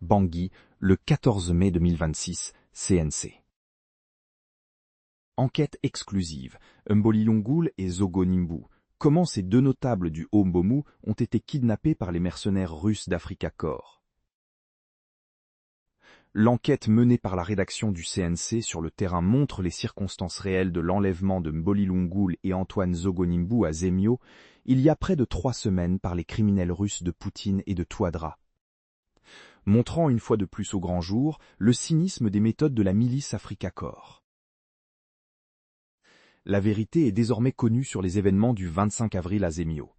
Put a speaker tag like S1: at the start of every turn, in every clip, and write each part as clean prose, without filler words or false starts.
S1: Bangui, le 14 mai 2026, CNC. Enquête exclusive. Mbolilungoul et Zogo-Nimbu. Comment ces deux notables du Haut-Mbomu ont été kidnappés par les mercenaires russes d'Africa Corps. L'enquête menée par la rédaction du CNC sur le terrain montre les circonstances réelles de l'enlèvement de Mbolilungoul et Antoine Zogo-Nimbu à Zemio, il y a près de 3 semaines par les criminels russes de Poutine et de Touadéra. Montrant une fois de plus au grand jour le cynisme des méthodes de la milice Africa Corps. La vérité est désormais connue sur les événements du 25 avril à Zemio.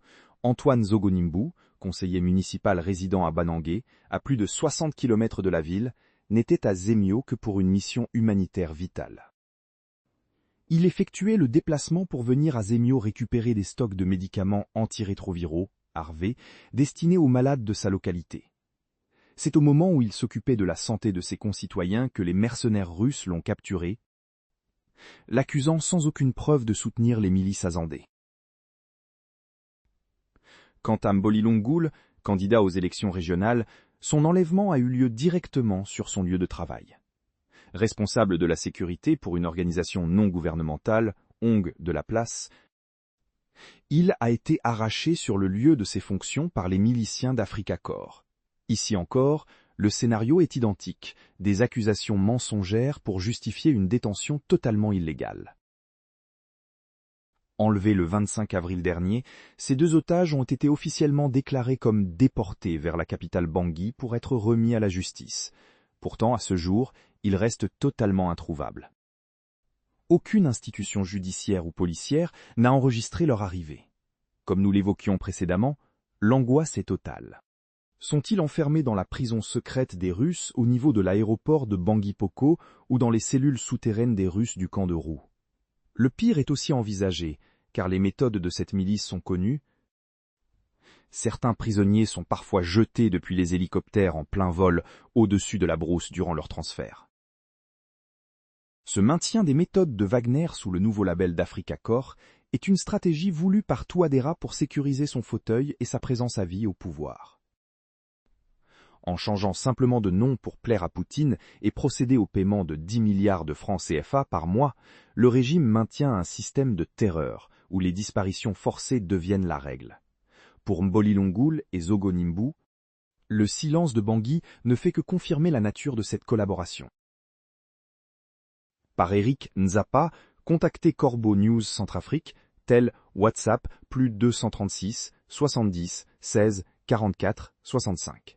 S1: Antoine Zogo-Nimbu, conseiller municipal résident à Banangué, à plus de 60 km de la ville, n'était à Zemio que pour une mission humanitaire vitale. Il effectuait le déplacement pour venir à Zemio récupérer des stocks de médicaments antirétroviraux, ARV, destinés aux malades de sa localité. C'est au moment où il s'occupait de la santé de ses concitoyens que les mercenaires russes l'ont capturé, l'accusant sans aucune preuve de soutenir les milices azandées. Quant à Mbolilungoul, candidat aux élections régionales, son enlèvement a eu lieu directement sur son lieu de travail. Responsable de la sécurité pour une organisation non gouvernementale, ONG de la place, il a été arraché sur le lieu de ses fonctions par les miliciens d'Africa Corps. Ici encore, le scénario est identique, des accusations mensongères pour justifier une détention totalement illégale. Enlevés le 25 avril dernier, ces 2 otages ont été officiellement déclarés comme déportés vers la capitale Bangui pour être remis à la justice. Pourtant, à ce jour, ils restent totalement introuvables. Aucune institution judiciaire ou policière n'a enregistré leur arrivée. Comme nous l'évoquions précédemment, l'angoisse est totale. Sont-ils enfermés dans la prison secrète des Russes au niveau de l'aéroport de Bangui-Poko ou dans les cellules souterraines des Russes du camp de Roux? Le pire est aussi envisagé, car les méthodes de cette milice sont connues. Certains prisonniers sont parfois jetés depuis les hélicoptères en plein vol au-dessus de la brousse durant leur transfert. Ce maintien des méthodes de Wagner sous le nouveau label d'Africa Corps est une stratégie voulue par Touadéra pour sécuriser son fauteuil et sa présence à vie au pouvoir. En changeant simplement de nom pour plaire à Poutine et procéder au paiement de 10 milliards de francs CFA par mois, le régime maintient un système de terreur où les disparitions forcées deviennent la règle. Pour Mbolilungoul et Zogo-Nimbu, le silence de Bangui ne fait que confirmer la nature de cette collaboration. Par Eric Nzapa, contactez Corbeau News Centrafrique, tel WhatsApp +236 70 16 44 65.